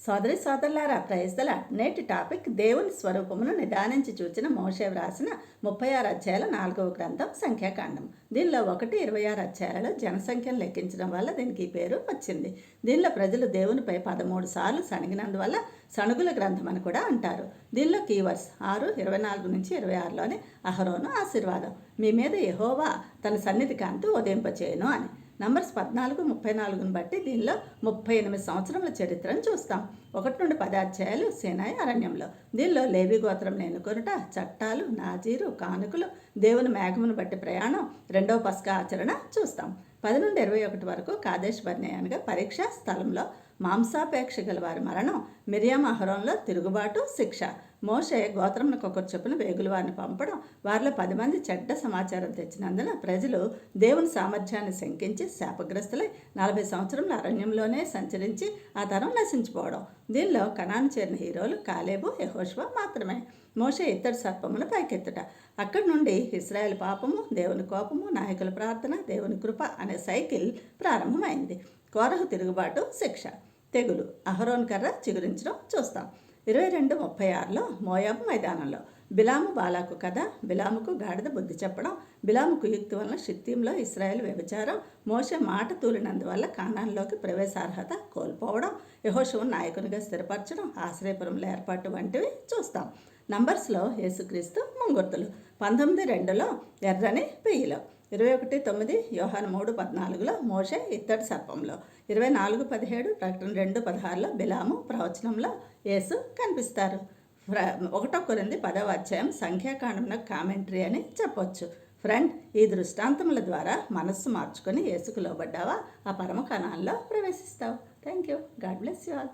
సోదరి సోదరులారా, ప్రైజ్దల నేటి టాపిక్ దేవుని స్వరూపమును నిదానించి చూచిన మోషే వ్రాసిన 36 అధ్యాయాల 4వ గ్రంథం సంఖ్యాకాండం. దీనిలో 1-26 అధ్యాయాలలో జనసంఖ్యను లెక్కించడం వల్ల దీనికి ఈ పేరు వచ్చింది. దీనిలో ప్రజలు దేవునిపై 13 సార్లు సణిగినందువల్ల సణుగుల గ్రంథం అని కూడా అంటారు. దీనిలో కీవర్డ్స్ 6:24-26లోని అహరోను ఆశీర్వాదం, మీ మీద యెహోవా తన సన్నిధి కాంతి ఉదయింపచేయును అని. నంబర్స్ 14-34ను బట్టి దీనిలో 38 సంవత్సరముల చరిత్రను చూస్తాం. 1-10 అధ్యాయాలు సీనాయి అరణ్యంలో. దీనిలో లేవి గోత్రం ఎన్నుకొనుట, చట్టాలు, నాజీరు, కానుకలు, దేవుని మేఘమును బట్టి ప్రయాణం, రెండవ పస్కా ఆచరణ చూస్తాం. 10-21 వరకు కాదేశ్ బర్నే అనగా పరీక్షా స్థలంలో మాంసాపేక్ష గల వారి మరణం, మిరియాం అహరోన్లో తిరుగుబాటు శిక్ష, మోషే గోత్రమునకు ఒకరు చొప్పున వేగుల వారిని పంపడం, వారిలో 10 మంది చెడ్డ సమాచారం తెచ్చినందున ప్రజలు దేవుని సామర్థ్యాన్ని శంకించి శాపగ్రస్తులై 40 సంవత్సరముల అరణ్యంలోనే సంచరించి ఆ తరం నశించిపోవడం. దీనిలో కనాను చేరిన హీరోలు కాలేబు, యెహోషువ మాత్రమే. మోషే ఇత్తడి సర్పమును పైకెత్తుట, అక్కడి నుండి ఇశ్రాయేలు పాపము, దేవుని కోపము, నాయకుల ప్రార్థన, దేవుని కృప అనే సైకిల్ ప్రారంభమైంది. కోరహు తిరుగుబాటు శిక్ష, తెగులు, అహరోన్ కర్ర చిగురించడం చూస్తాం. 22-36లో మోయాబు మైదానంలో బిలాము బాలాకు కథ, బిలాముకు గాడిద బుద్ధి చెప్పడం, బిలాము కుయుక్తి వలన షిత్తీంలో ఇశ్రాయేలు వ్యభిచారం, మోషే మాట తూలినందువల్ల కానాన్లోకి ప్రవేశార్హత కోల్పోవడం, యెహోషువను నాయకునిగా స్థిరపరచడం, ఆశ్రయపురంలో ఏర్పాటు వంటివి చూస్తాం. నంబర్స్లో యేసుక్రీస్తు ముంగుర్తులు 19:2లో ఎర్రని పెయ్యిలో, 21:9 యోహాను 3:14లో మోషే ఇత్తడి సర్పంలో, 24:17 ప్రకటన 2:16లో బిలాము ప్రవచనంలో యేసు కనిపిస్తారు. 1 కొరింథీ 10వ అధ్యాయం సంఖ్యాకాండంలో కామెంటరీ అని చెప్పొచ్చు. ఫ్రెండ్, ఈ దృష్టాంతముల ద్వారా మనస్సు మార్చుకొని యేసుకు లోబడ్డావా, ఆ పరమ కణాల్లో ప్రవేశిస్తావు. Thank you. God bless you all.